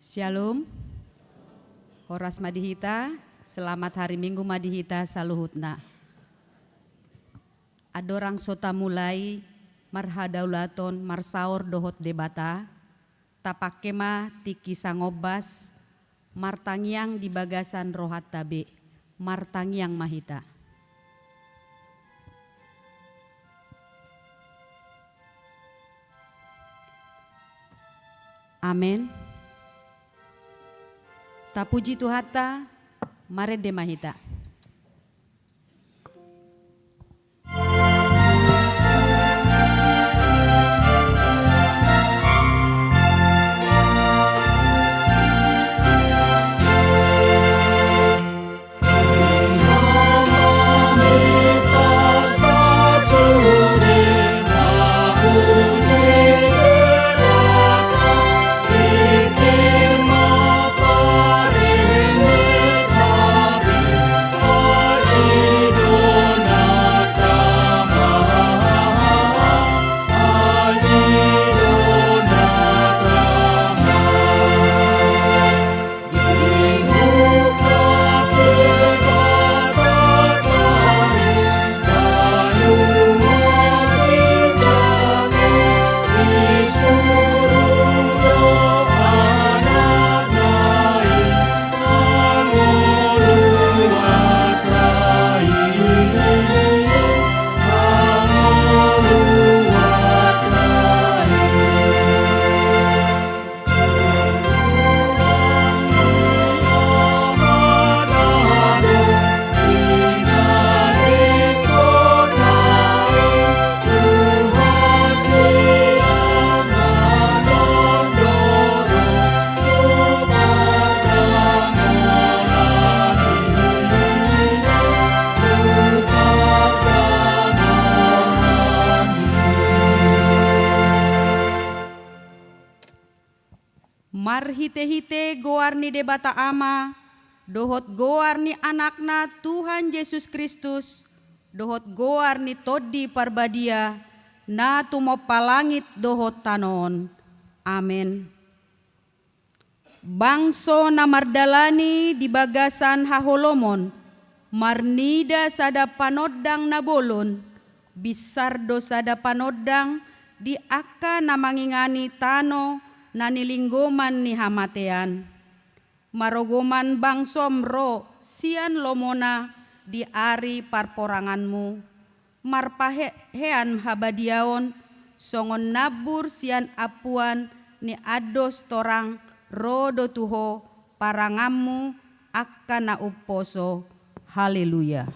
Shalom, Horas Madihita, selamat hari Minggu Madihita saluhutna. Adorang sota mulai, marhadaulaton marsaor dohot debata, tapakema tiki sangobas, martangyang di bagasan rohat tabe, martangyang mahita. Amin. Tapuji Tuhata, mare de mahita. Marhite-hite goarni debata ama, dohot goarni anakna Tuhan Yesus Kristus, dohot goarni toddi parbadia, na tumopalangit dohot tanon. Amin. Bangso na mardalani di bagasan haholomon, marnida sada panodang na bolon, bisardo sada panodang di aka na mangingani tano, nanilinggoman ni hamatean. Marogoman bangsom ro sian lomona di ari parporanganmu. Marpahean habadiaon songon nabur sian apuan ni ados torang rodo tuho parangammu akka na uposo. Haleluya.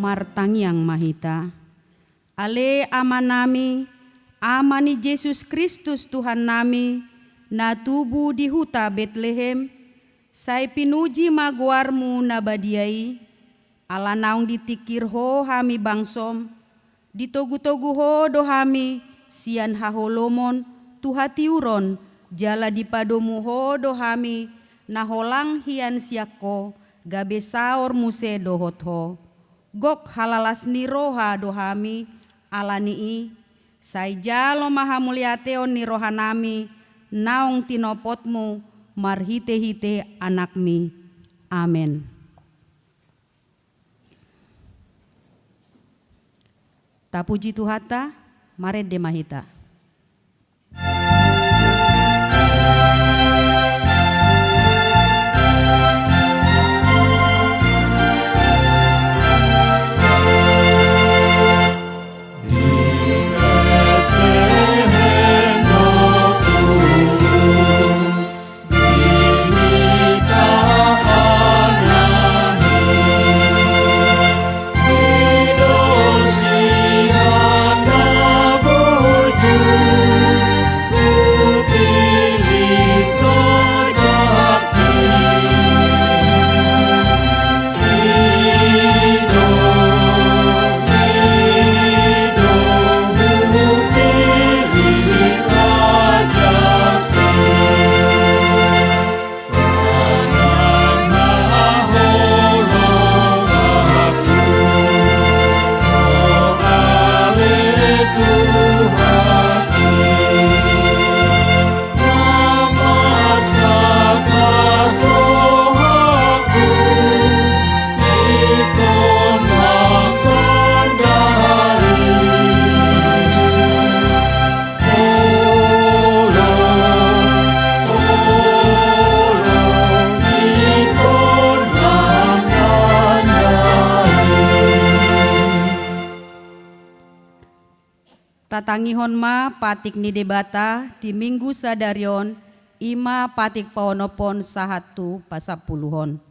Martangyang mahita. Ale ama nami, ama ni Yesus Kristus Tuhan nami, na tubuh di huta Betlehem, say pinuji maguarmu na badiai, ala naung ditikir ho hami bangsom, ditogu-togu ho do hami, sian haholomon, tuhatiuron, jala dipadomu ho do hami, na holang hian siako, gabe saor muse dohot ho. Gok halalas ni roha dohami alanii, say jalo maha muliateon ni rohanami, naong tinopotmu marhite-hite anakmi. Amen. Tapuji Tuhata, mare de mahita. Dosia na buju Tatangihon ma patik ni debata ti minggu sadarion ima patik paonopon sahatu pasapuluhon.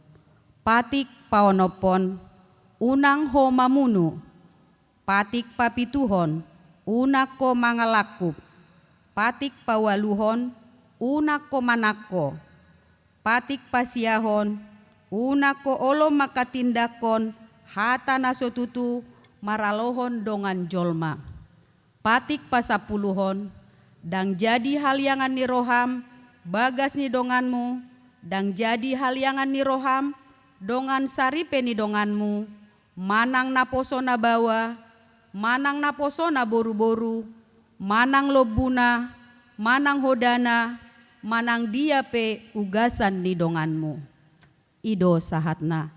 Patik paonopon unang ho mamunu. Patik papituhon unak ko mangalakup. Patik pawaluhon unak ko manako. Patik pasiahon unak ko olo makatindakon hata nasotutu maralohon dongan jolma. Patik pasapuluhon dang jadi haliangan ni roham bagas ni donganmu, dang jadi haliangan ni roham dongan saripe ni donganmu, manang naposo na bawa, manang naposo na boru-boru, manang lobuna, manang hodana, manang dia pe ugasan ni donganmu. Ido sahatna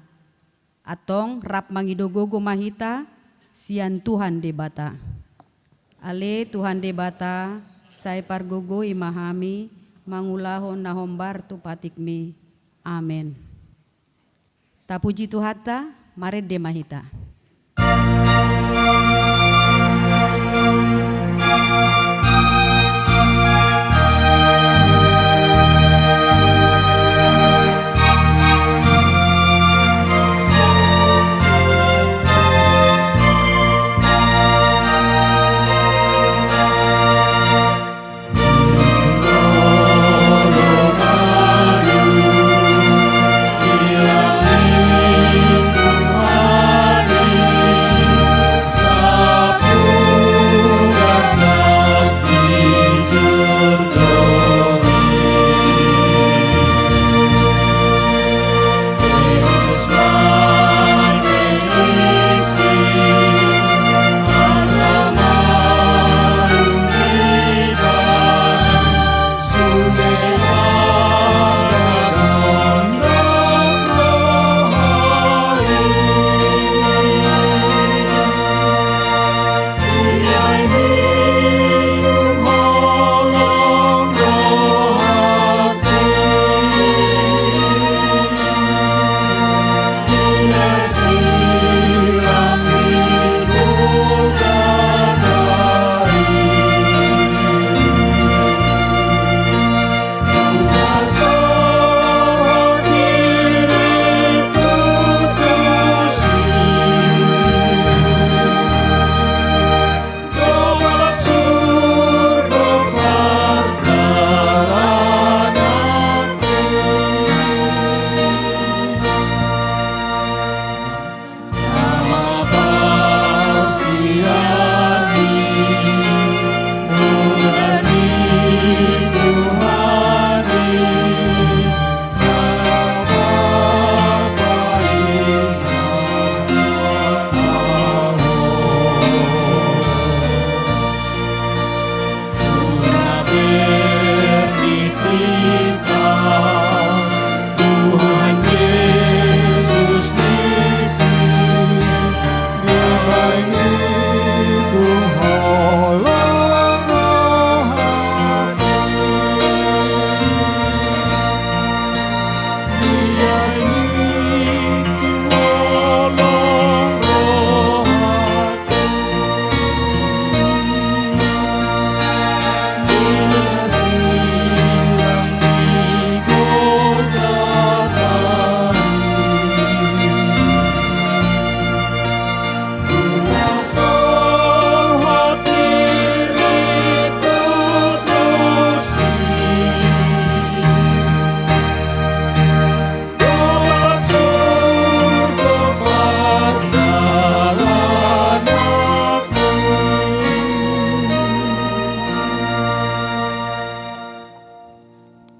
atong rap mangidogogo mahita sian Tuhan debata. Ale Tuhan debata sai pargogo imahami mangulahon na hombar tu patikmi. Amen. Tapuji Tuhata mared de mahita.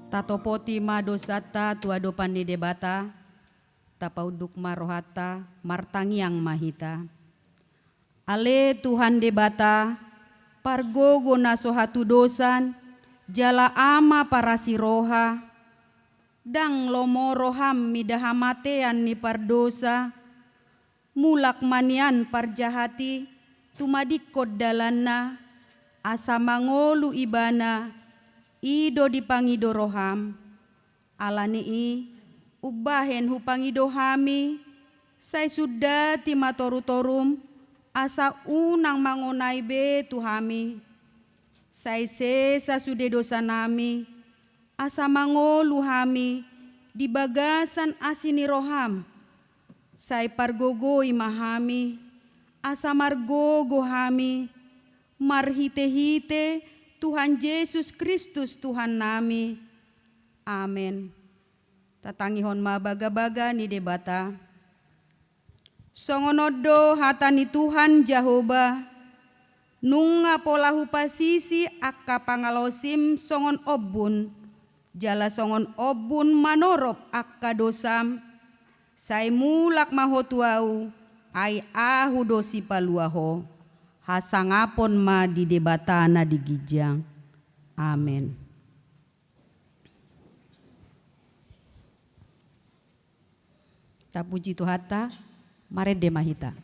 Tatopoti madosata tuadopan ni debata, tapauduk marohata martangiang mahita. Ale Tuhan debata, pargogo nasohatu dosan, jala ama parasiroha, dang lomo roham midahamatean ni pardosa, mulak manian parjahati, tumadikod dalanna, asa mangolu ibana, ido dipangido roham, alani ubahen hupangido hami, say sudah timatoru-torum, asa unang mangonai be Tuhami. Saise sasude dosa nami, asa mangolu hami, di bagasan asini roham. Sai pargogo imahami, asa margogo hami, marhite-hite Tuhan Yesus Kristus Tuhan nami. Amin. Tatangihon mabaga-baga ni debata. Songonodo hatani Tuhan Jehovah, nunga polahu pasisi akka pangalosim songon obun, jala songon obun manorop akka dosam, sai mulak mahotuau, ai ahu dosi paluaho, hasangapon ma di debatana di gijang. Amin. Tapuji Tuhata, marede mahita.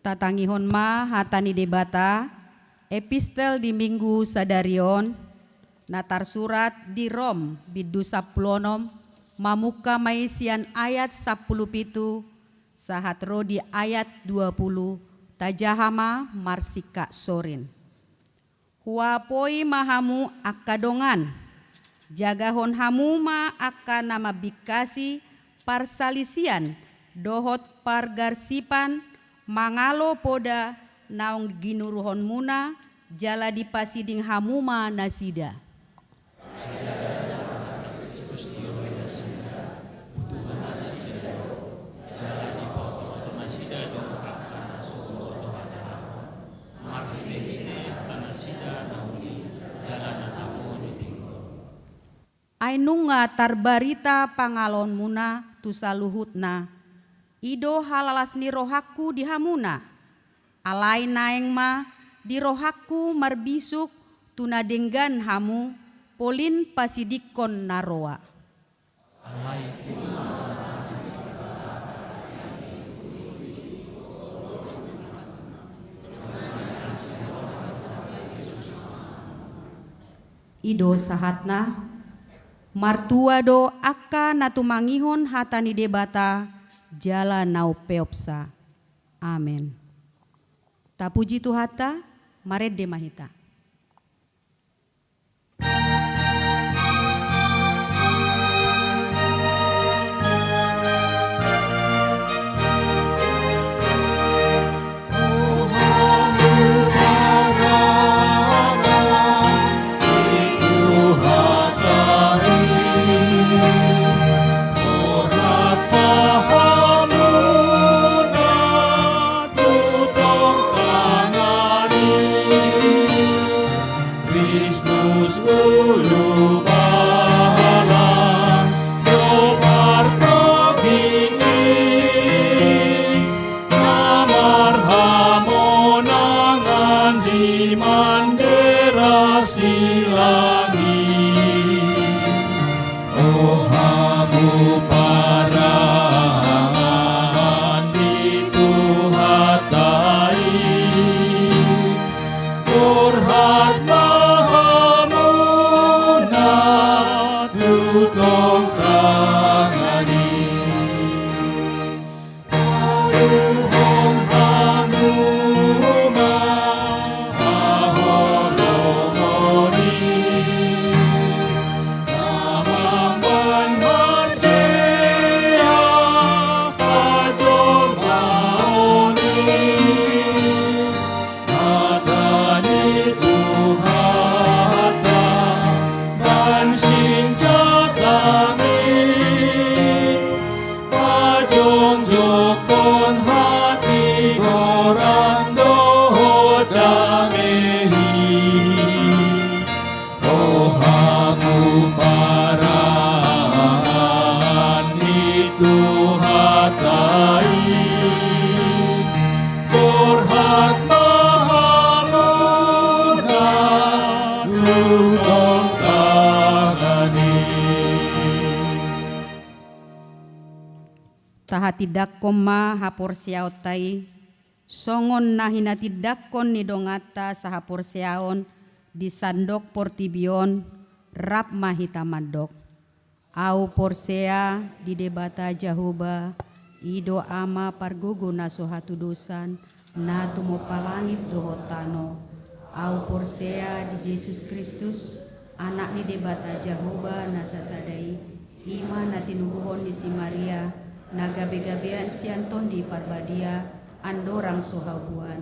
Tatangihon ma hatani debata, epistel di minggu sadarion, natar surat di Rom bidu saplonom, mamuka maisian ayat 10 pitu, sahat rodi ayat 20, tajahama marsika sorin. Huapoi mahamu akadongan, jagahon hamuma akka nama bikasi parsalisian, dohot pargarsipan, mangalo poda naung ginuruhon muna jala dipasiding hamuma nasida. Ainunga tarbarita pangalon muna tusaluhutna, ido halalas ni rohaku di hamuna, alai naeng ma di rohaku marbisuk tunadenggan hamu, polin pasidikon naroa. Ido sahatna, martua do akka natumangihon hatani debata, jala nau peopsa. Amin. Tapuji Tuhata, marede mahita. Oh, paraan itu hatai Urhat mahamuna tutong tangani Aluhong hamuma aholongoni Namamban marcea hajor maoni Adani Tuhata dan sinjatami Pajong jokon hati gorando damehi Oh hamu paraan itu hatai Urhat mahamuna tutong tangani Tahatidakkon ma haporsiautai songon nahina tidakkon ni dongata sahaporsiaon di sandok portibion rap mahita mandok au porsea di debata jahuba ido ama pargugu nasohatu dosan na tumopalangit dohotano au porsea di Yesus Kristus anak ni debata jahuba nasasadai ima natinubuhon ni si Maria nagabe-gabean si Anton di parbadia andorang sohabuan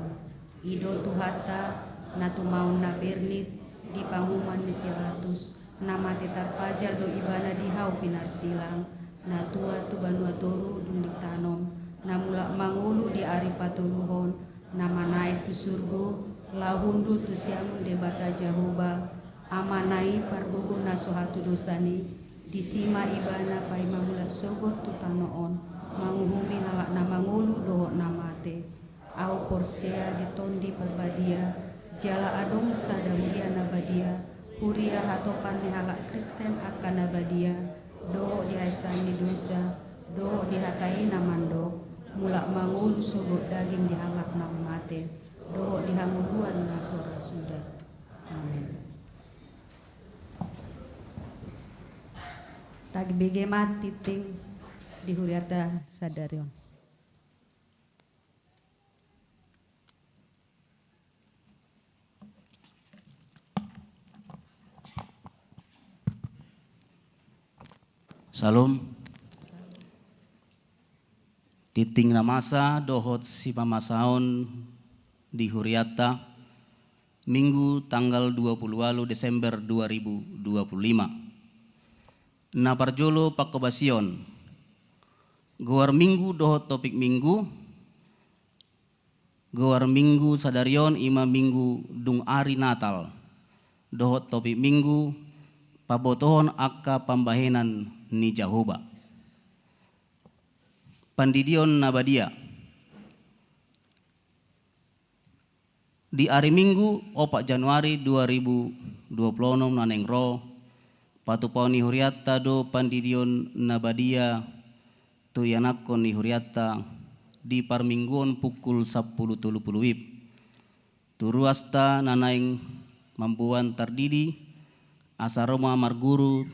ido tuhata natumaun na bernit di panguman ni silatus nama tetar pajal do ibana di hau pinar silang na tua tu banua toru dundik tanom na mulak mangulu di ari patuluhon nama naik tu surgo lahundu tu siamun debata jahuba amanai pargogo na sohatu dosani disima ibana pai mamula sogot tu tanoon manguhumi nalak na mangulu dohok namate au porsea ditondi perbadia jala adong sadamulia nabadia huria hatopan ni halak Kristen akan nabadia dohok dihaisani dosa dohok dihatai namando mulak mangulu sogot daging dihalak namate dohok dihanguluan nasora sudah. Amin. Tagi bege mati ting di huriata sadarion. Salam. Titing namasa dohot si pamasaon di huriata Minggu tanggal 28 Desember 2025. Na parjolo pakobasion Gowar minggu dohot topik minggu Gowar minggu sadarion ima minggu dung ari natal dohot topik minggu pabotohon akka pambahenan ni Jahoba pandidion nabadia di hari Minggu 4 Januari 2026 naneng ro patupau ni huriata do pandidion nabadia tu yanakon ni huriata di parmingguon pukul 10.30 wib turuasta nanaing mampuan tardidi asaroma marguru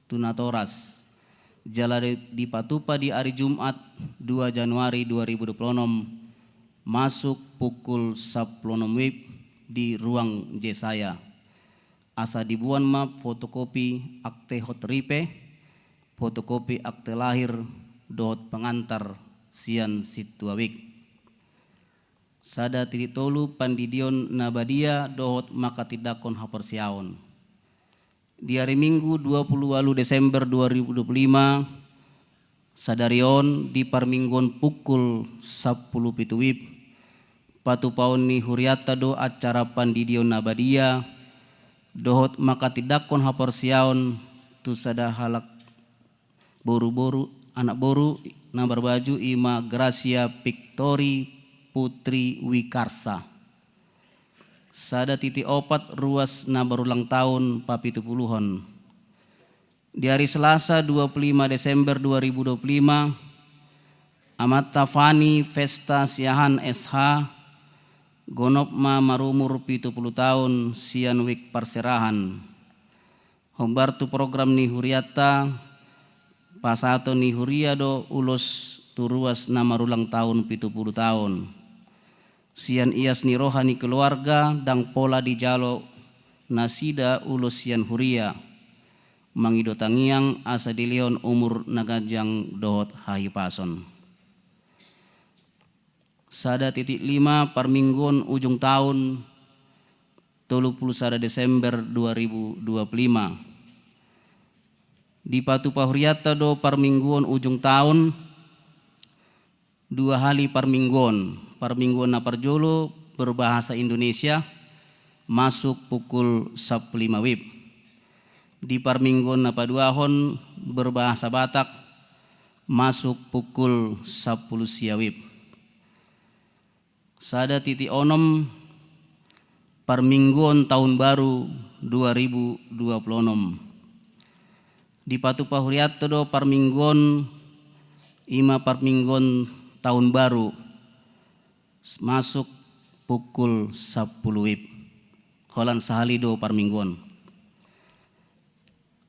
tunatoras jala di patupa di hari Jumat 2 Januari 2026 masuk pukul 10 wib di ruang Jesaya asa dibuan map fotokopi akte hotripe fotokopi akte lahir dot pengantar sian situawik sada titolu pandidion nabadia dohot maka tidakon hapersiaon di hari Minggu 28 Desember 2025 sadarion di parmingguan pukul 10 wib patupaon ni huriata do acara pandidion nabadia dohot maka tidakon hapersiaon tu sada halak boru-boru anak boru na berbaju ima Gracia Victori Putri Wikarsa sada titi opat ruas na berulang tahun papitupuluhon Di hari Selasa 25 Desember 2025, Amat Tafani Festa Siahan SH Gonopma marumur 70 tahun sian wik perserahan. Hombartu program ni huriata pasato ni huriado ulos turuas na marulang tahun 70 tahun. Sian ias ni rohani keluarga dang pola di jalo nasida ulos sian huria. Mangido tangiang asa dilion umur nagajang dohot hahipason. Sada titik 5 parmingguan ujung tahun 31 Desember 2025. Di Patu Pahuriata do parmingguan ujung tahun 2 hari parmingguan na parjolo berbahasa Indonesia masuk pukul 15 WIB. Di parmingguan na paduahon berbahasa Batak masuk pukul 10 siawib. Sada titik onom parmingguan tahun baru 2026. Di Patu Pahuriato do parmingguan 5 parmingguan tahun baru masuk pukul 10 WIB. Holan sahali do parmingguan.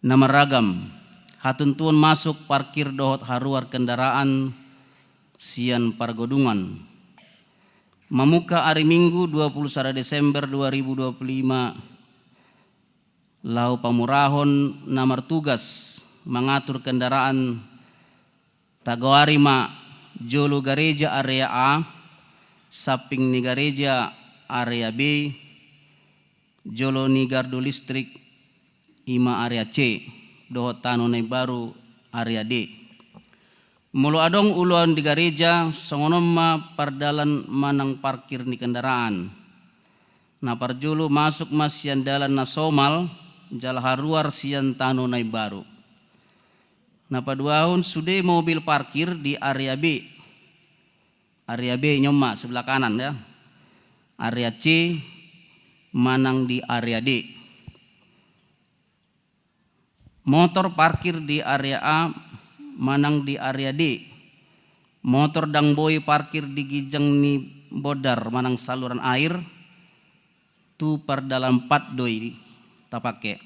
Nama ragam hatuntuan masuk parkir dohot haruar kendaraan sian pargodungan. Memuka hari Minggu 21 Desember 2025 lau pamurahon namar tugas mengatur kendaraan Tagoarima Jolo Gareja area A, Saping ni Gareja area B, Jolo ni Gardu Listrik Ima area C, dohot Tano Nai Baru area D. Mulu adong uluan di gereja songonomma pardalan manang parkir ni kendaraan. Na parjulu masuk masian dalan nasomal jala haruar sian Tano Nai Baru. Na paduahon sudah mobil parkir di area B. Area B nyoma sebelah kanan ya. Area C manang di area D. Motor parkir di area A manang di area D. Motor dang boy parkir di gijang ni bodar manang saluran air tu par dalam 4 doi tapake.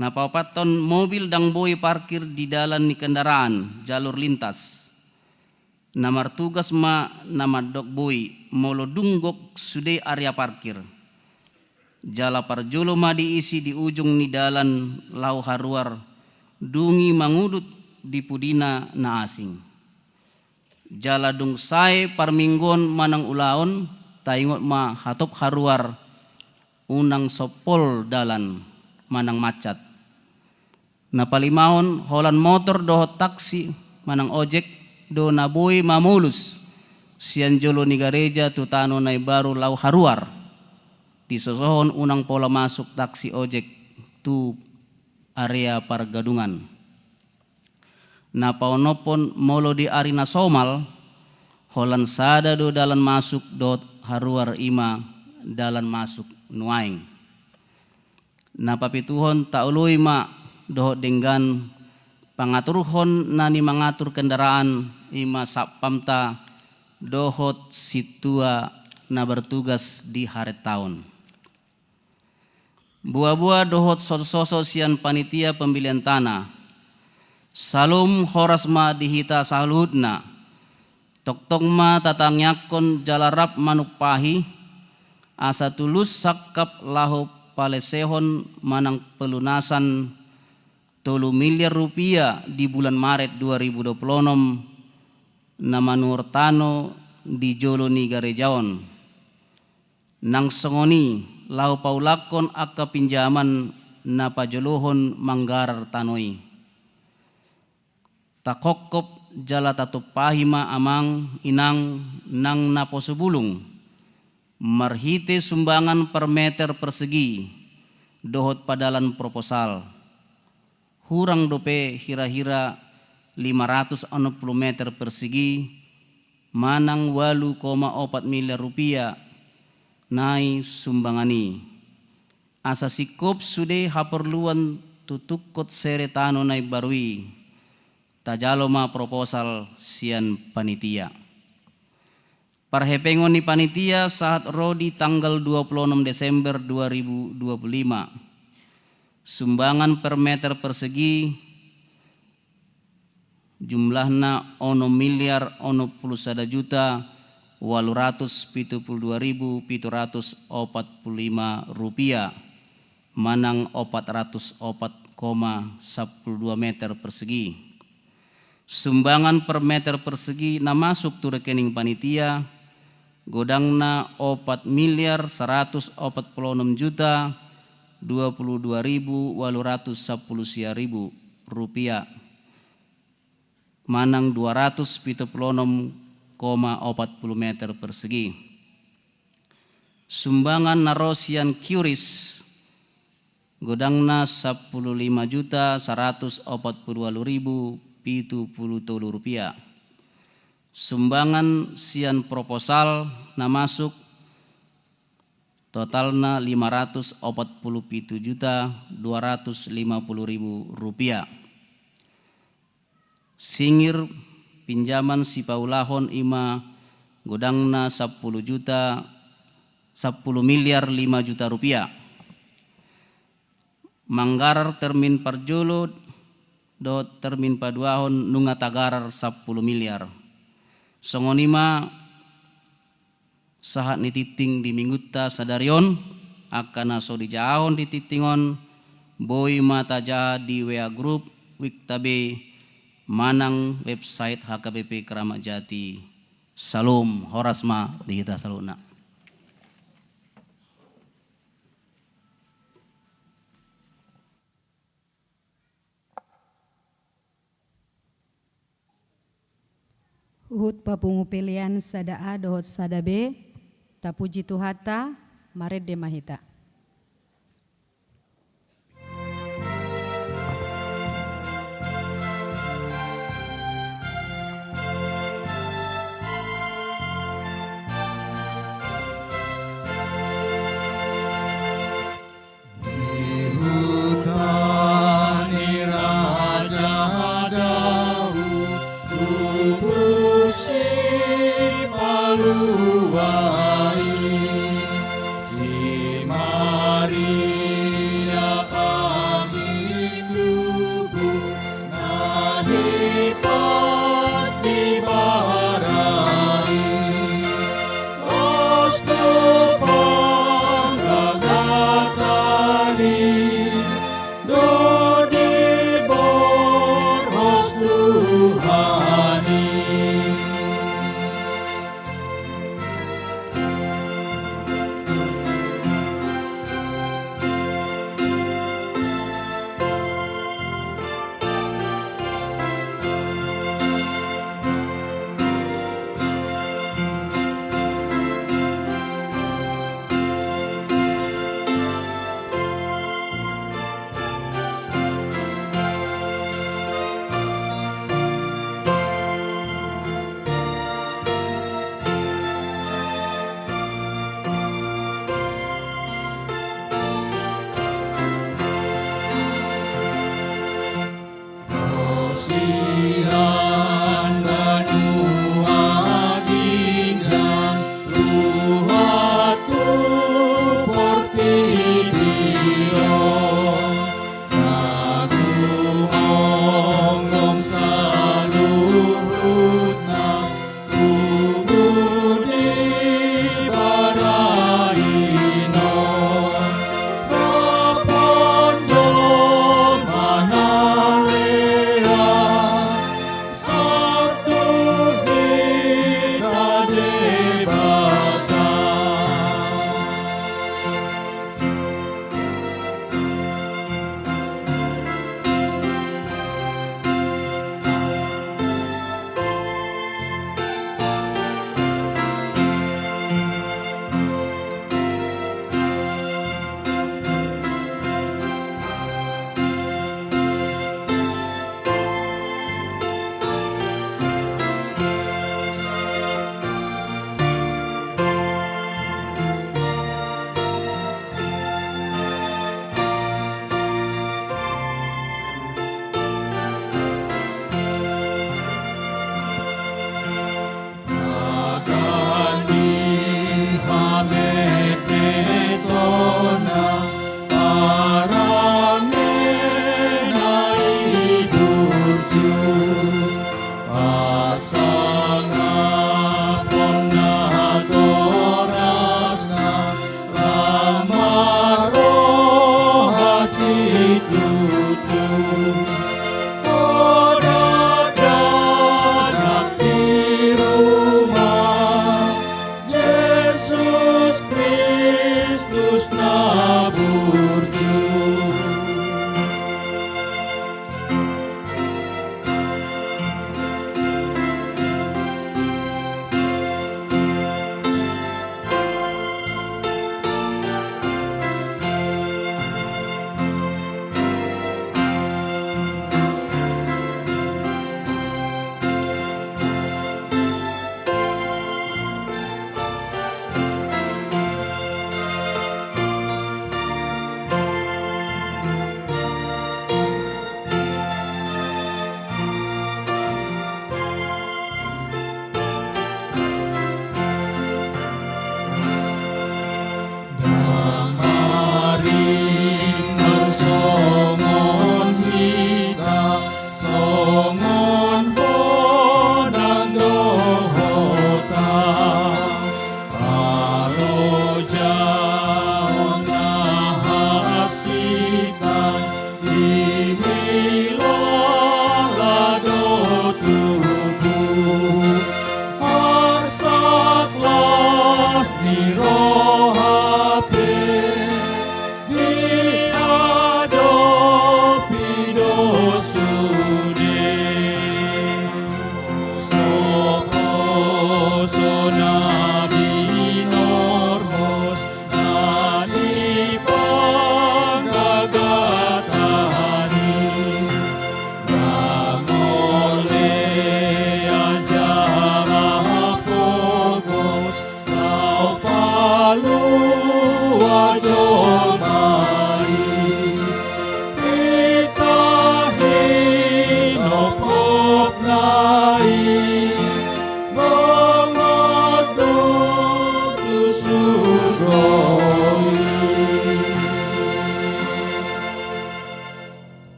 Nah papaton mobil dang boy parkir di dalan ni kendaraan jalur lintas. Namar tugas ma nama dok boy molo dunggok sude area parkir. Jala parjolo ma diisi di ujung ni dalan lau haruar dungi mangudut di pudina na asing. Jala dung sae parminggon manang ulaon taingot ma hatop haruar unang sopol dalan manang macat. Na palimahon holan motor dohot taksi manang ojek do naboy mamulus sian jolo ni gareja tu Tano Nai Baru lau haruar. Di sosohon unang pola masuk taksi ojek tu area pargadungan. Na paonopon molo di arina somal holan sada do dalan masuk dot haruar ima dalan masuk nuaing. Na papituhon taului ma dohot denggan pangaturhon nani mengatur kendaraan ima sapamta dohot situa na bertugas di hari tahun. Buah-buah dohot soso sian panitia pembelian tanah. Salum horas ma dihita saludna. Tok-tok ma tatangyakon jalarap manuk pahi. Asa tulus sakap lahu palesehon manang pelunasan 3 miliar rupiah di bulan Maret 2026 na manur Tano di Jolo ni Garejaon. Nang songoni lau paulakon akka pinjaman na pajolohon manggarar tanoi. Takokop jala tatupahima amang inang nang naposubulung. Marhite sumbangan per meter persegi dohot padalan proposal. Hurang dope hira-hira 560 meter persegi manang 8,4 miliar rupiah nai sumbangani. Asa sikop sude haperluan tutukot seretano na barui tajalo ma proposal sian panitia. Parhepengon ni panitia saat rodi tanggal 26 Desember 2025. Sumbangan per meter persegi jumlahna 1.091.872.745 rupiah manang 404,12 meter persegi. Sumbangan per meter persegi na masuk tu rekening panitia godangna 4.146.022.810 rupiah manang 276,40 meter persegi. Sumbangan narosian QRIS godangna 15.142.070 rupiah. Sumbangan sian proposal na masuk totalna 547.250.000 rupiah. Singir pinjaman si paulahon ima godangna 10 miliar 5 juta rupiah. Manggarar termin parjolo do termin paduahon nunga tagarar 10 miliar. Songonima sahat ni titing di mingguta sadarion akan aso di jaon di titingon boy mata jaha di WA group wiktabe manang website HKBP Keramat Jati. Salam horasma di kita saluna. Uhut papungu pilihan sada A dohot sada B, tapuji tuhata, maret de mahita.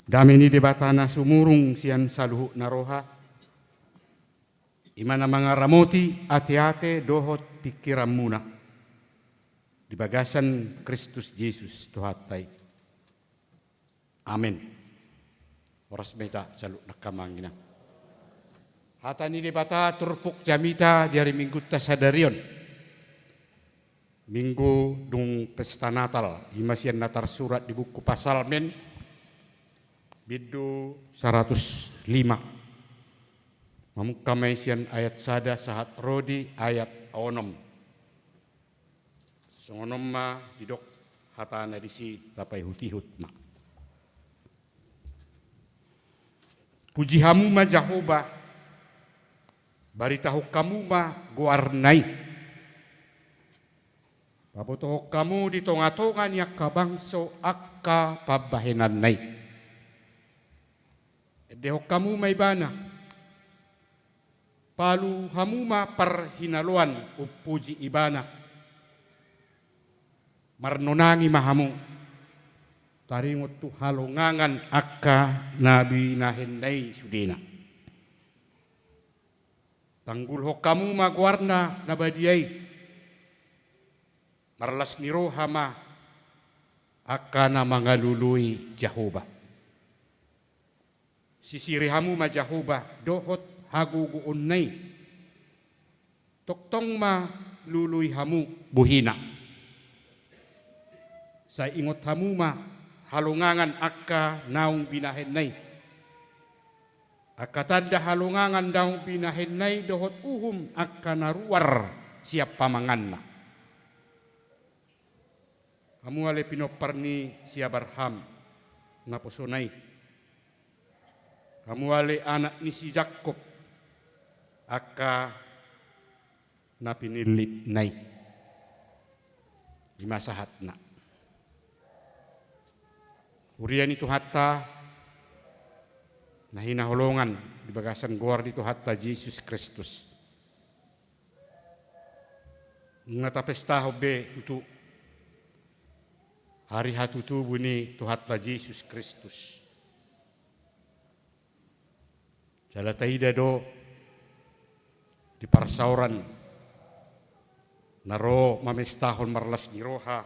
Dami ni debatana sumurung sian saluhu naroha. Imana mga ramoti ate-ate dohot pikiran muna. Di bagasan Kristus Yesus Tuhatay. Amin. Oras meta salu nakamangina. Hata ni debata turpuk jamita di hari Minggu tasadarion. Minggu dung pesta Natal. Imasian natar surat di buku pasal men. Bidu 105. Mamukamaisian ayat sada sahat rodi ayat onom. Songonom ma didok hatana disi tapai hutihut ma. Puji hamu ma Jehovah. Baritahu kamu ma guarnai. Pabotoh kamu di tonga-tongan ya kabangso akka pabahenan nai. Deho kamu may bana. Palu hamuma parhinaluan upuji ibana. Marnonangi mahamu. Taringot tu halongangan akka nabi nahenday sudena. Tanggul ho kamu magwarna nabadiyay. Marlas niro hama akka na mangalului Jehovah. Sisirihamu ma Jehovah dohot haguguun nay. Toktong ma luluy hamu buhina. Sa ingot hamu ma halungangan akka naung binahen nay. Akatanda halungangan daung binahen nay dohot uhum akka naruar siap pamangan na. Hamu ale pinoparni si Abraham naposonay. Kamu ale anak ni si Jacob aka napinilit nai di masahat na. Urian itu hatta nahinaholongan di bagasan guar itu hatta Yesus Kristus. Ngata pesta hobe itu hari hatutu buni tu hatta Yesus Kristus. Jala taida do di parsauran naro mamestahon marlas niroha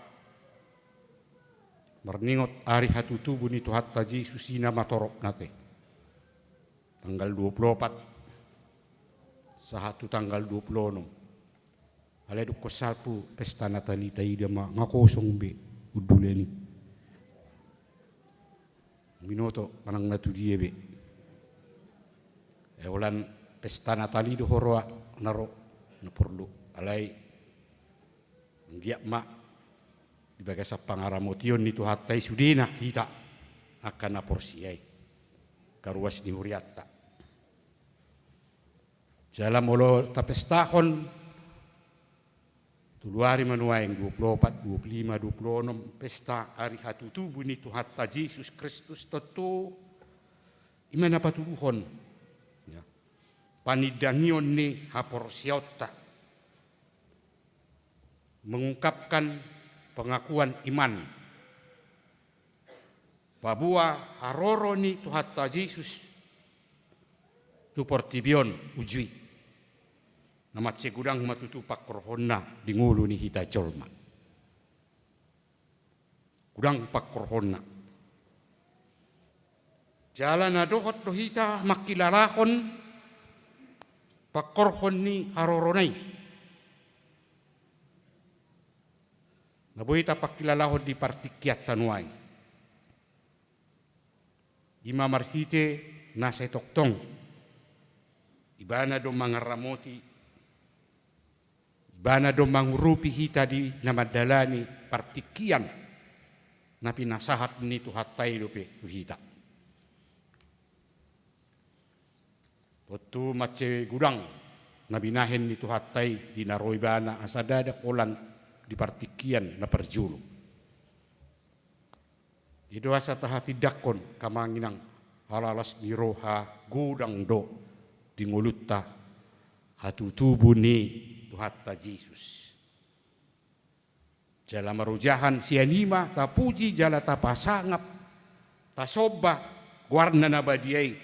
marningot ari hatutu buni tu hatta Yesus ina matorok nate tanggal 24 sahatu tanggal 26 ale duk kosalpu pesta natali taida ma ngakosong be uduleni minoto kanang natu die be ulan pesta Natali do horoa naro na perlu alai ngiak ma di bagasa pangaramotion ni tu hatai sudina kita akan naporsiai karuas di huriatta jalan molo tapestahon tuluari manuaing 24, 25, 26 pesta hari hatutu buni tu hatta Yesus Kristus tentu imana patuhon panidangion ni haporsiota mengungkapkan pengakuan iman babua haroro ni tu hatta Yesus tu portibion ujui nama cegudang matutu pakkorhonna di ngulu ni hita colma gudang pakkorhonna jalan adohot do hita makilalahon pakkorhon ni haroronay. Nabuhita pakilalahon di partikyat tanuay. Ima marhite nasa toktong. Ibana do mga ramoti. Ibana do mangurupi hita di namadalani partikyan na pinasahat ni tuhatay lupi tuhita. Waktu mace gudang nabinahin ni tuhatay di naroibana asadada kolan di partikian na perjulu. Ido asa tahati dakon kamanginang halalas di roha gudang do di ngulutta hatutubu ni tuhatta Yesus. Jala marujahan sianima tapuji jala tapasangap tasoba guarna na badiay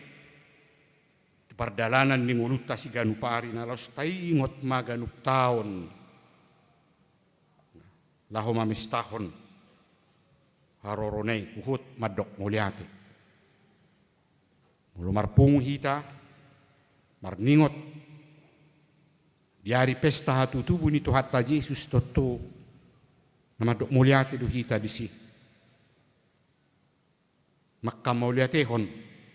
di pardalanan ni nguluta si ganupari na los taingot maganup taon laho mamistahon haroronay kuhut madok mulyate mulu marpung hita marningot di hari pesta hatutubu ni Tuhatta Yesus toto na madok mulyate do hita di si makka mulyatehon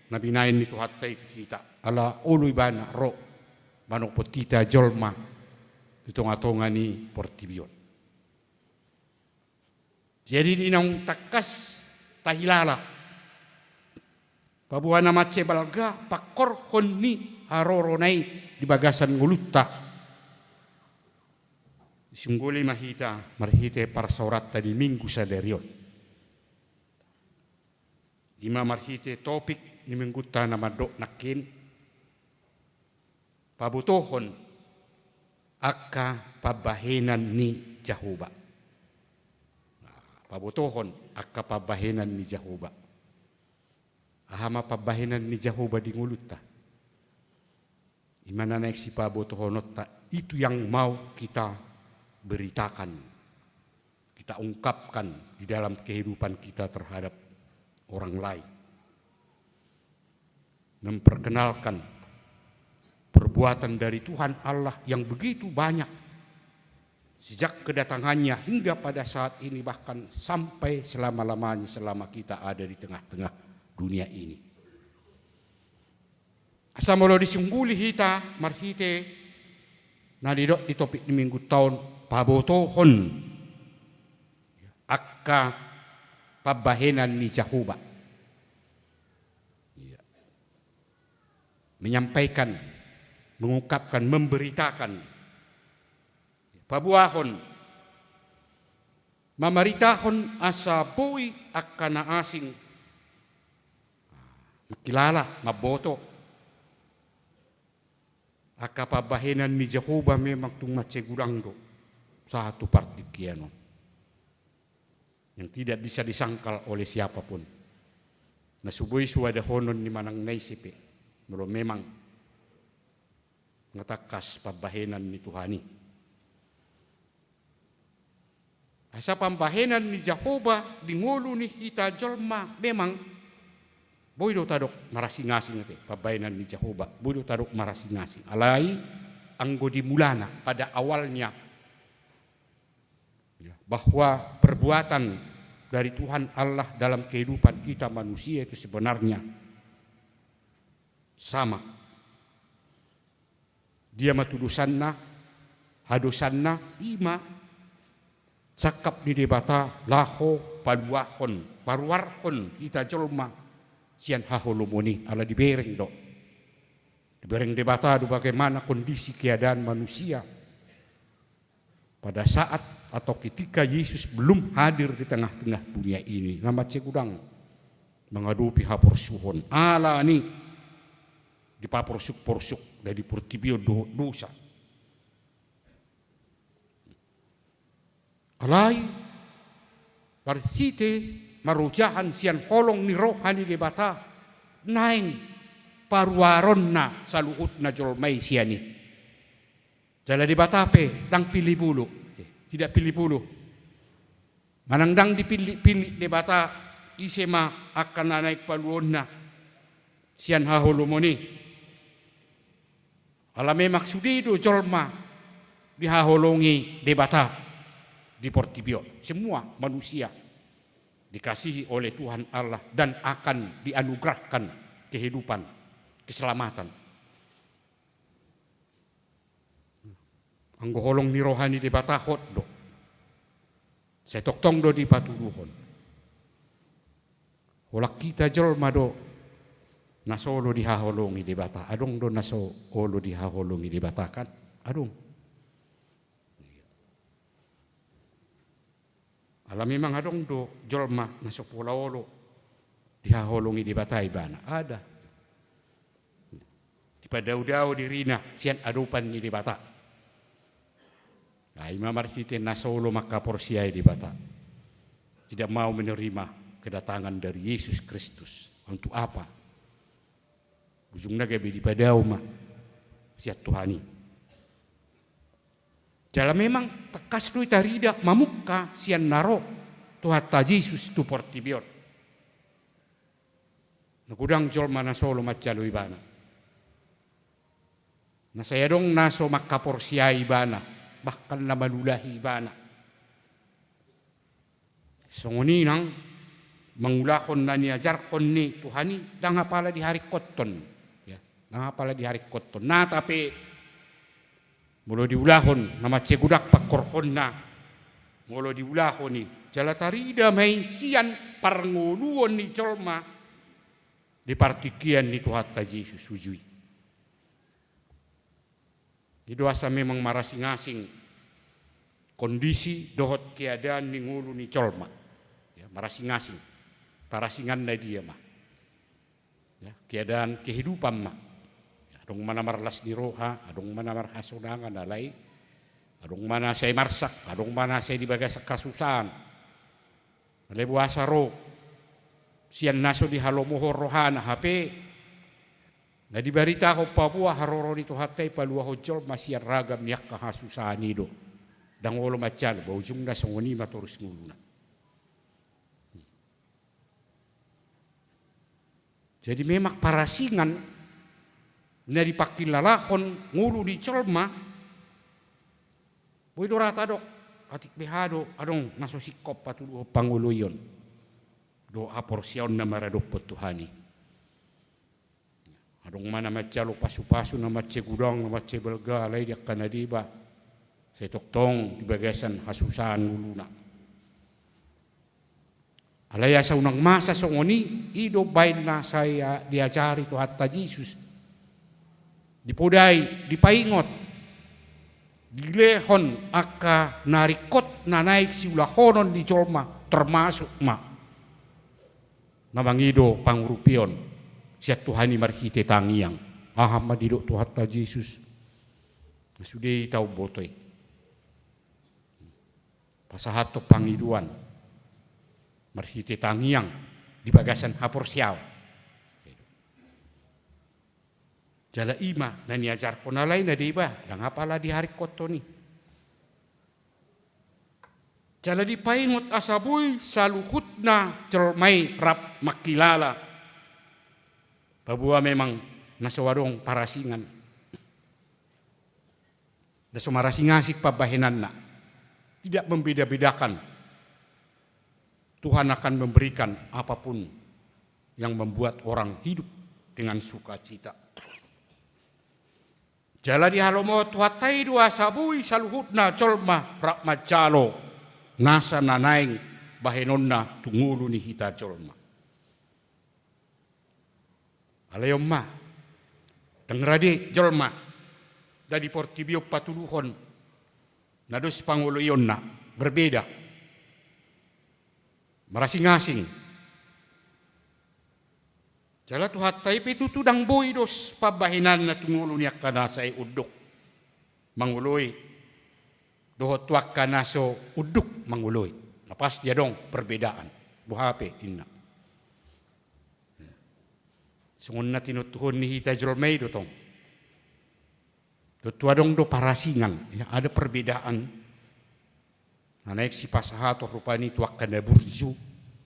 na binayin ni Tuhatta hita ala uluy bana ro manok potita jolma itonga-tonga ni Portibion. Jadi dinang takas tahilala. Pabuana mace balga pakor honni haroronay di bagasan ngulutta. Sungguli mahita marhite parsorat tadi minggu saderion. Ima marhite topik ni mingguta na madok nakin. Pabutohon akka pabahenan ni Jehovah. Pabutohon akka pabahenan ni Jehovah. Ahama pabahenan ni Jehovah di nguluta. Imana naik si pabutohonot ta itu yang mau kita beritakan. Kita ungkapkan di dalam kehidupan kita terhadap orang lain. Memperkenalkan perbuatan dari Tuhan Allah yang begitu banyak. Sejak kedatangannya hingga pada saat ini bahkan sampai selama-lamanya selama kita ada di tengah-tengah dunia ini. Asa molo disungguli hita marhite nadidok di topik di minggu tahun pabotohon akka pabahenan ni Jehovah. Menyampaikan, mengungkapkan, memberitakan pabuahon mamaritahon asa buwi akana asing makilala maboto aka pabahenan ni Jehovah memang tung macegurang do satu partikiano yang tidak bisa disangkal oleh siapapun nasubui suada honon ni manang naisipe memang ngatakas pabahenan ni Tuhani. Asa pambahenan ni Jehovah di ngulu ni hita jolma memang boydo tadok marasing-asing ite pabahenan ni Jehovah boydo tadok marasing-asing alai anggo dimulana pada awalnya bahwa perbuatan dari Tuhan Allah dalam kehidupan kita manusia itu sebenarnya sama. Dia matudusanna hadosanna ima sakap di debata laho paduahon paruarhon kita jolma sian haholomoni ala dibereng do dibereng debata do bagaimana kondisi keadaan manusia pada saat atau ketika Yesus belum hadir di tengah-tengah dunia ini nama cegudang mengadupi haporsuhon ala ni dipaporsuk-porsuk dari Portibio dosa alai barhite marujahan sian holong ni rohani de bata naing parwaronna saluhut na jolmai siani jala di batape dang pilih bulu tidak pilih bulu manang dang dipilih de bata isema akan naik paluonna sian haholomoni alame maksudido jolma dihaholongi de bata di Portibio. Semua manusia dikasihi oleh Tuhan Allah dan akan dianugerahkan kehidupan, keselamatan. Anggo holong ni rohani di batahot do. Setoktong do di patuduhon. Holak kita jolma do nasolo dihaholongi di bata. Adong do nasolo dihaholongi di batakan. Adong. Alam memang adong do jolma nasok pulawolo dihaholongi di batai bana ada di padau-dau di rina sian adupan di bata nah imam marhite nasolo maka porsiai di bata tidak mau menerima kedatangan dari Yesus Kristus untuk apa ujungnya gabe di padau mah siat Tuhani. Jala memang tekas tu tarida mamukka sian naro Tuhan ta Yesus tu portibion. Nagudang jol mana solo macalo ibana. Na saya dong naso makaporsia ibana, bahkan na malulahi ibana. Songoni nang mangulakon na niajarkon ni Tuhani danga pala di hari koton, ya, danga pala di hari koton. Na tapi mulo diulahon nama cegudak pakorhon na, mulo diulahon ni jala tarida may sian parnguluon ni jolma di partikian ni Tuhan ta Yesus sujui. Itu asa memang marasing-asing kondisi dohot keadaan ni ngulu ni jolma, ya, marasing-asing parasingan na dia mah, ya, keadaan kehidupan mah. Adong mana marlas ni roha, adong mana marhasunangan alay, adong mana saya marsak, adong mana saya dibagai kasusahan. Alay buasa ro, sian naso di halomohor rohana hape, na dibarita ko Papua haroro ni Tuhatay palua hojol masih ragam yak kahasusahan nido. Dang wolo macal, baujung na songoni maturus nguluna. Jadi memang parasingan na dipakilalakon ngulu di colma boy dorata dok atik behado adong nasosikop patuduh panguluyon do aporsion na maradopot Tuhani adong mana macalo pasu-pasu na matce gudong na matce belga lay dia kanadiba saya toktong di bagasan hasusan nguluna alaya sa unang masa songoni ido bain na saya diajari Tuhan ta Yesus dipodai dipaingot dilehon aka narikot na naik si ulahonon di jolma termasuk ma namangido pangurupion siat Tuhani marhite tangiang aham madido Tuhan ta Yesus sudai tau botoy pasahato pangiduan marhite tangiang di bagasan hapor siaw jala ima na niajar ko na lain na diba dang apala di hari koto ni jala di paingot asaboy saluhut na celmay rap makilala pabua memang nasawarong parasingan da sumarasingasik pabahinan na tidak membeda-bedakan Tuhan akan memberikan apapun yang membuat orang hidup dengan sukacita. Jala di halomo tuhatai dua sabui saluhutna colma rakmacalo nasa nanaing bahenonna tungulu ni hita colma. Alayom ma tengrade jolma dari portibio patuluhon nados panguluyon na berbeda. Marasing-asing. Jala tuhat tayo itu tudang boy dos pabahinan na tungulo niya kanasay uduk. Manguloy. Dohot tuak kanaso uduk manguloy. Napas dia dong perbedaan. Buhape inna. Sungun na tinutuhon ni hita jolmay dotong. Dotuadong do parasingan. Ya, ada perbedaan. Naik si pasahato rupani tuak kana burju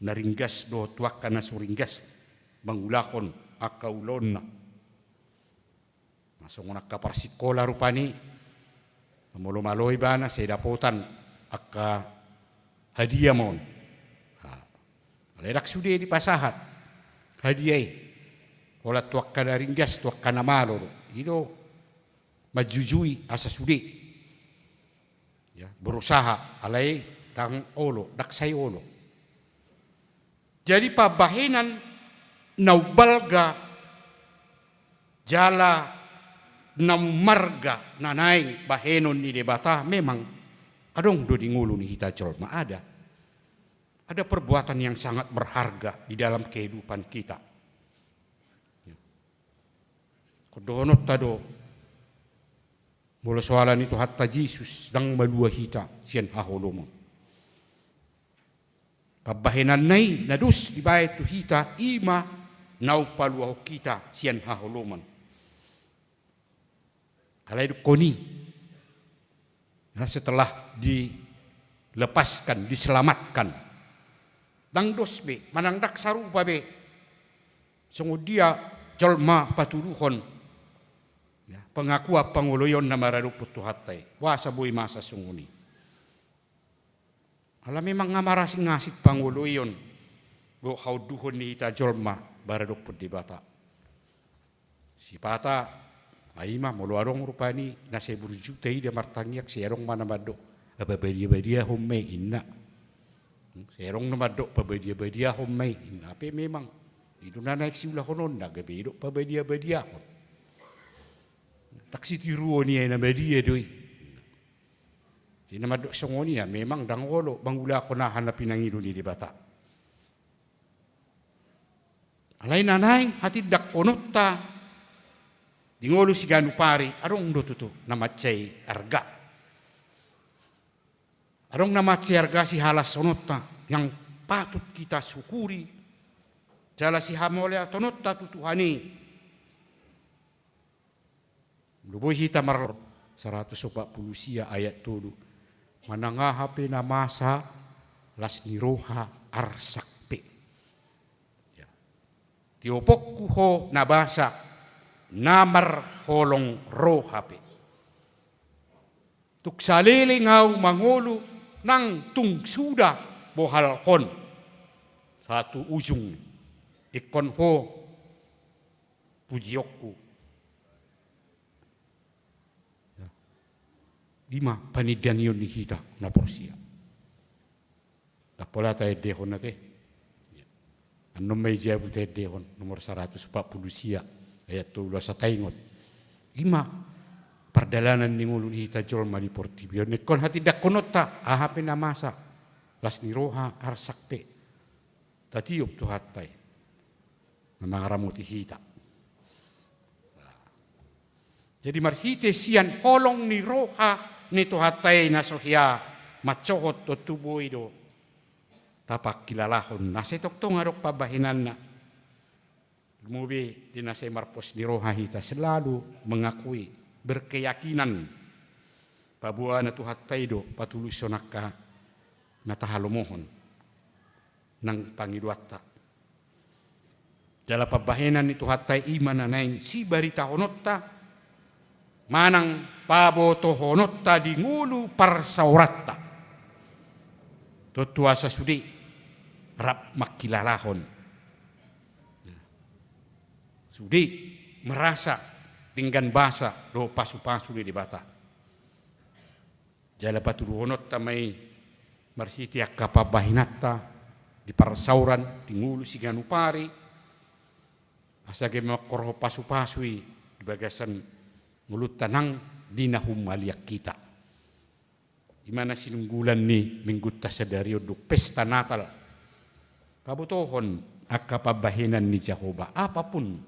naringgas do tuak kana suringgas mangulakon akaulon na masong nakaparsikola rupani mamulumaloy bana sa dapotan akka hadiah mon ledak sude di pasahat hadiah wala tuak kana ringgas tuak kana malo ido majujui asa sude ya, berusaha alay tang olo daksay olo jadi pabahinan naubalga jala namarga nanaing bahenon ni debata memang adong do di ngulu ni hita colma ada perbuatan yang sangat berharga di dalam kehidupan kita kodonot tado mula soalan itu hatta Yesus dang malua hita sian haholomo. Pabahinan nai nadus di bayat tu hita ima nau paluaho kita sian haholoman. Alai koni. Nah, setelah dilepaskan, diselamatkan. Dang dosbe, manang dak sarupa be. Sungguh dia jolma paturuhon. Ya, pengakua pangoloyon na maraduput tuhatai. Wasa boy masa sunguni. Ala memang ngamarasing ngasik pangoloyon. Go hauduhon ni ita jolma baraduput di bata. Si bata aima moluarong rupani nase burjutei dia martangiak serong mana madok. Ababadia homme inna. Serong na madok pabadia homme inna. Ape memang itu na naik siulah honon na gabe dok pabadia hon. Taksi tiruo ni na badia doi. Sina madok songoni ya memang dangolo bangula ko na hanapin ang ilo ni di bata. Alay nanay hatid dak konota dingolo si ganupari arong dotuto namatsay arga. Arong namatsay arga si halas sonota yang patut kita syukuri. Jala si hamole atonota tutuhani. Luboy hita mar 140 sia ayat tulu. Manangahape na masa las niroha arsakpe. Ya. Tiopok kuho nabasa namar holong rohape. Tuksalili ngau mangulu nang tungsuda bohal hon. Satu ujung ikon ho pujiokku. Lima panidan yun ni kita na porsia. Tapola tayo dehon na te. Ano may jabu tayo dehon nomor 140 sia ayat tulo sa taingot. Lima perdalanan ni ngulun hita jolma di Portibio. Nekon hati dak konota ahape na masa las niroha arsakpe. Tatiup tu hatay na mangaramuti hita. Jadi marhite sian holong ni roha nito hatay na sohya matsohot to tubo ido tapak kilalahon nasa toktong arok pabahinan na lumubi di nasa marpos ni roha hita selalu mengakui berkeyakinan pabuan na to hatay do patulusonaka natahalomohon ng pangiduata jala pabahinan nito hatay iman na naing si barita honotta manang paboto honotta di ngulu parsauratta. Tutua sa sudi rap makilalahon. Sudi merasa tinggan basa do pasu-pasu di bata. Jala patulu honotta may marsiti akapabahinatta di parsauran di ngulu siganupari. Asage makorho pasu-pasui di bagasan mulut tanang dinahum maliak kita. Imana sinunggulan ni mingguta sa dario do pesta Natal. Pabutohon akapabahinan ni Jehovah. Apapun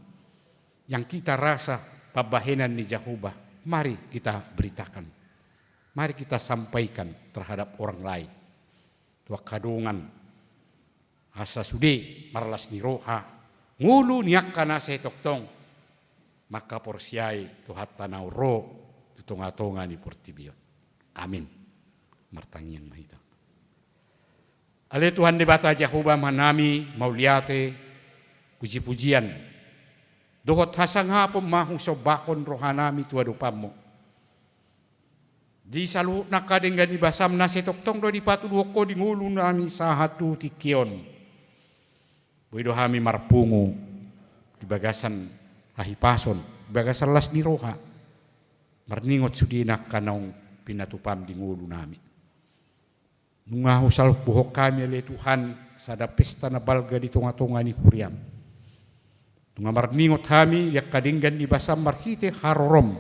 yang kita rasa pabahinan ni Jehovah, mari kita beritakan. Mari kita sampaikan terhadap orang lain. Tua kadungan asa sudi marlas ni roha. Ngulu niyak kana sa toktong. Maka porsiai tuhat tanau ro tutonga-tonga ni Portibio. Amin. Martangian mahita. Ale Tuhan di bata Jehovah manami mauliate puji-pujian. Dohot hasang hapon mahu sobakon rohanami tua dupamo. Di saluhut nakadenggan ibasam nasi toktong do di patuluhoko di ngulu nami sahatu tikion. Boido hami marpungu di bagasan ahipason, bagasan las ni roha. Marningot sudinak kanong pinatupam di ngulu nami. Nungahu saluk buhok kami ale Tuhan sada pesta na balga di tunga-tunga ni Kuriam. Tunga marningot kami yak kadinggan di basam marhite harorom.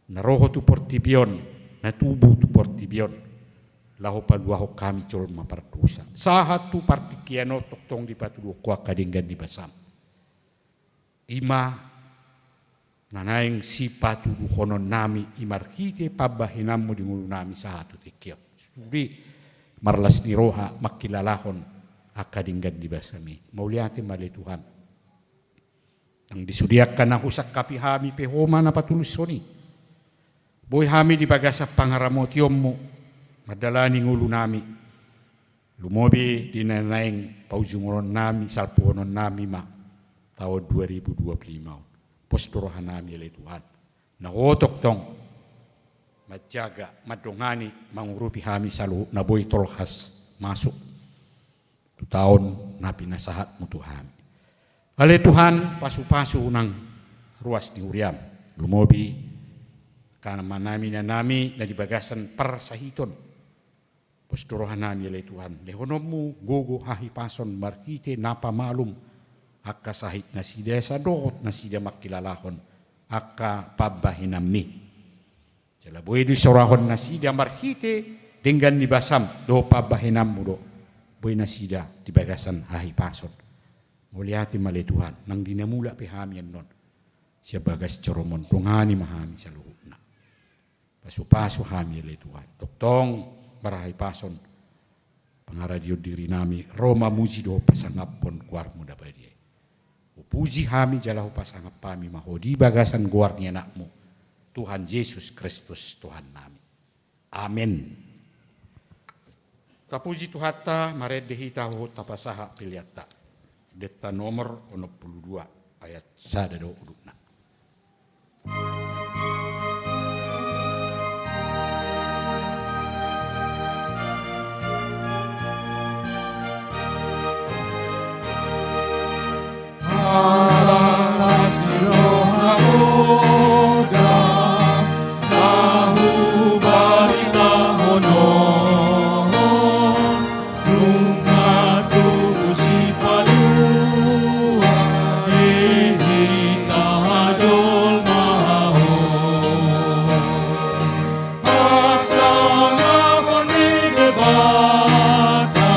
Naroho tu Portibion, natubu tu Portibion. Laho paluaho kami colma pardusa. Sahat tu partikiano toktong di patuluh kuak kadinggan di basam. Ima nanaing sipatu duhonon nami imarhite pabahinammo di ngulu nami sa hatu tikyo. Sudi marlas ni roha makilalahon akadinggan di basami. Mauliati mali Tuhan. Ang disudiakan ako sa kapihami pehoma na patulusoni. Boy hami di bagasa pangaramotiyom mo. Madalani ngulo nami. Lumobi di nanaing paujungoron nami, salpuonon nami ma. Tahun 2025. Postorohan nami oleh Tuhan. Naotok tong. Madjaga, madongani, mangurupi hami salu na boy tolhas masuk. Tahun na pinasahat mo Tuhan. Ale Tuhan, pasu-pasu ng ruas di Uriam. Lumobi, kanaman namin na nami na dibagasan parsahiton. Postorohan namin ale Tuhan. Lehonom mo, gogo, hahipason, markite, napamalum. Akka sahit na sida sa doot na sida makilalahon. Akka pabahinam mi. Jala boy di sorahon na sida markite, dengan nibasam, do pabahinam mo do. Boy na sida dibagasan hahipason. Muliati mali Tuhan, nang dinamula pihamian non. Siya bagas coromon, tungani mahami sa luhut na. Pasu-pasu hami ale Tuhan. Toktong marahipason. Pangaradio diri nami, Roma muji do pasangapon kuar mo dapat dia. Upuji hami jalahu pasangap pami mahodi bagasan guarnya nakmu. Tuhan Yesus Kristus Tuhan nami. Amin. Kapuji Tuhata maredehita ho tapasaha piliata. Deta nomor 62 ayat 1 do udukna. Alas roha oda, tahu barita honon, nungadu si palua, dihita jol mahon. Asang apon di debata,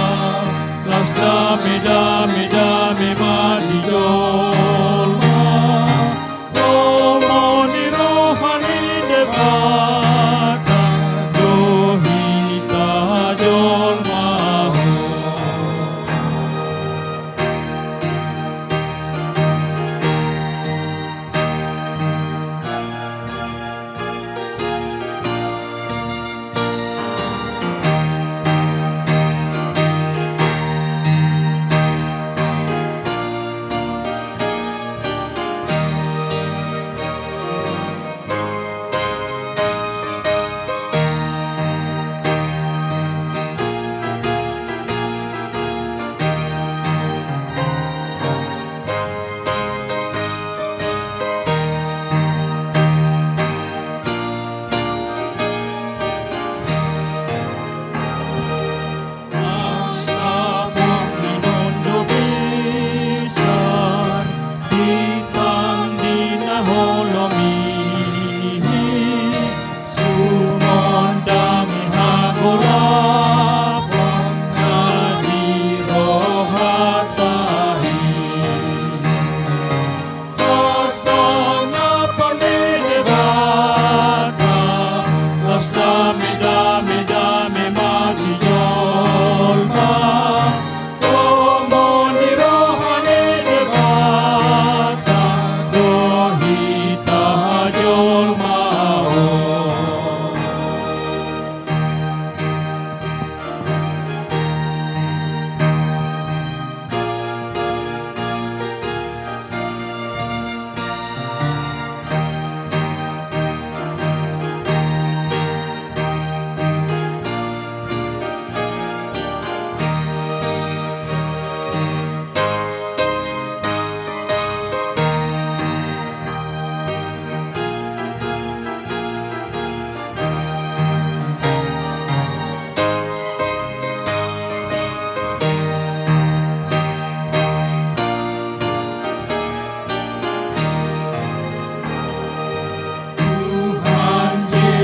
las dami dami dami madi jol.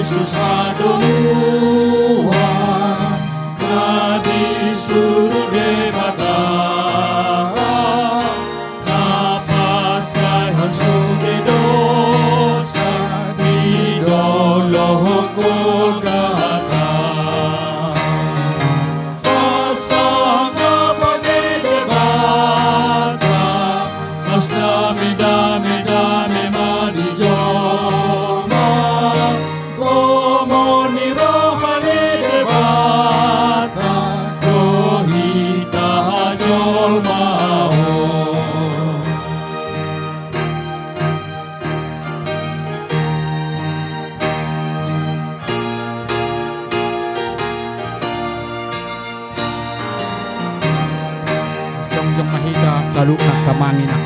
Yesus adomuan na disuruh debata napasay hansugi dosa di doloh Golgata asang apane salu na kamangina.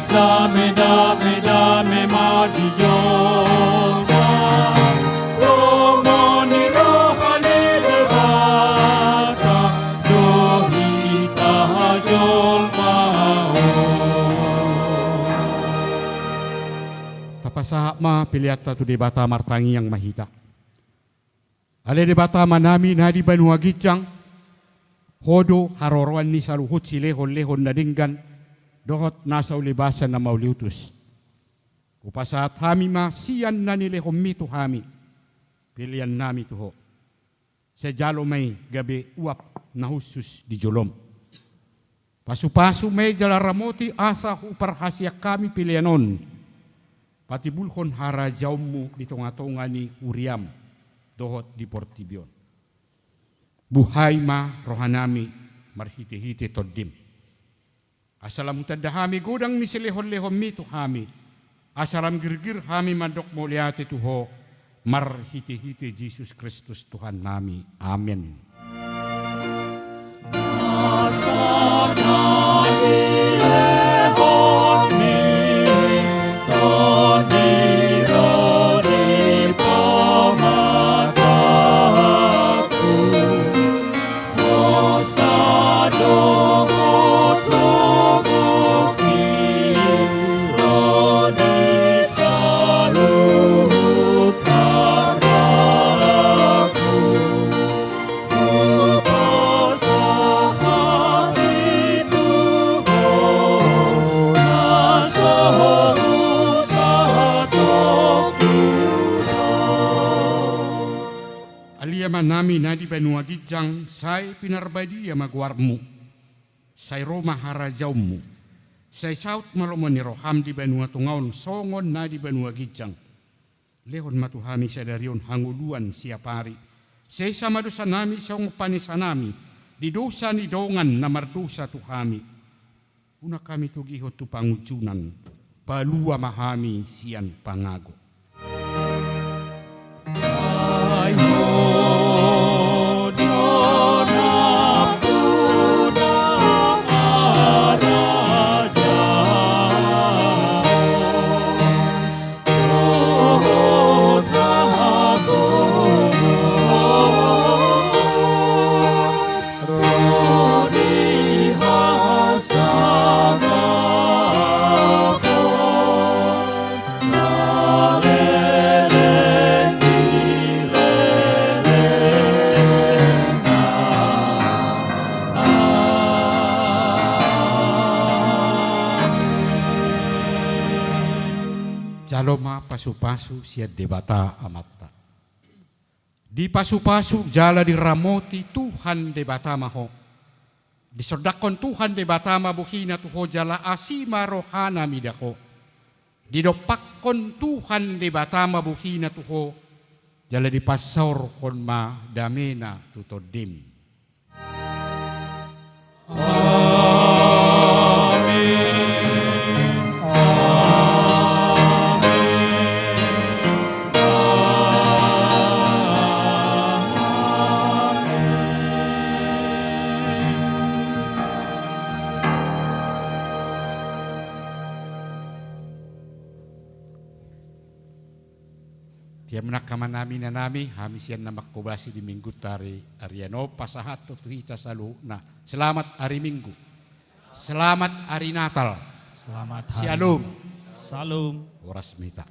Dame, dame, dame madijolma. Romani rohani levata, dohita jolma. Tapasaha ma piliata tu debata martangi yang mahita. Ale debata manami nadi banua gicang. Hodo haroroan ni saluhut silehon-lehon nadinggan. Dohot nasa ulibasan na mauliutus. Upasahat hami ma siyan na nilehom mito hami. Pilihan nami tuho. Sejalo may gabi uap na husus di jolom. Pasu-pasu may jalaramoti asa huparhasya kami pilihanon. Pati bulhon hara jaummu di tonga-tonga ni Uriam. Dohot di Portibion. Buhay ma rohanami marhiti-hiti toddim. Asalam tadahami gudang ni silehon-lehon mito hami. Asalam girgir hami mandok muliati tuho. Marhiti-hiti Jesus Kristus Tuhan nami. Amin. Nami nadi banua gijang say pinarbadia magwarmu say Roma harajaummu say saut malomoni roham di banua tungaon songon nadi banua gijang lehon matuhami sadarion hanguluan siapari say sama dosa nami song panisanami di dosa ni dongan na mardosa tuhami una kami tugihot tu pangujunan palua mahami sian pangago. Jaloma pasu-pasu siya debata amata. Di pasu-pasu jala di ramoti Tuhan debata maho. Di sordakon Tuhan debata mabuhina tuho jala asima rohana midaho. Di dopakkon Tuhan debata mabuhina tuho jala di pasor kon ma damena tutodim. Tiap menakaman namin na nami, hamis yan na makubasi di minggu tari Ariano, pasahat to tuhita salu na. Selamat hari Minggu. Selamat hari Natal. Selamat hari. Shalom. Salam. Oras mita.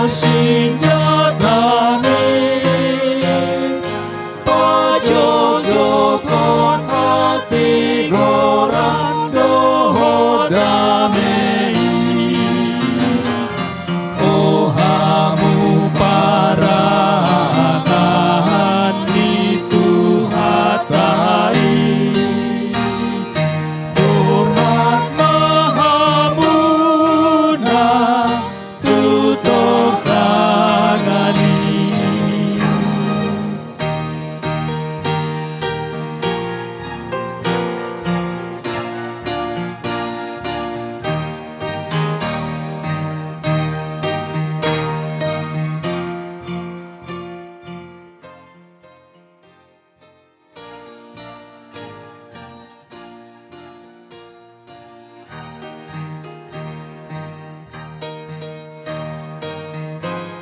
kasihnya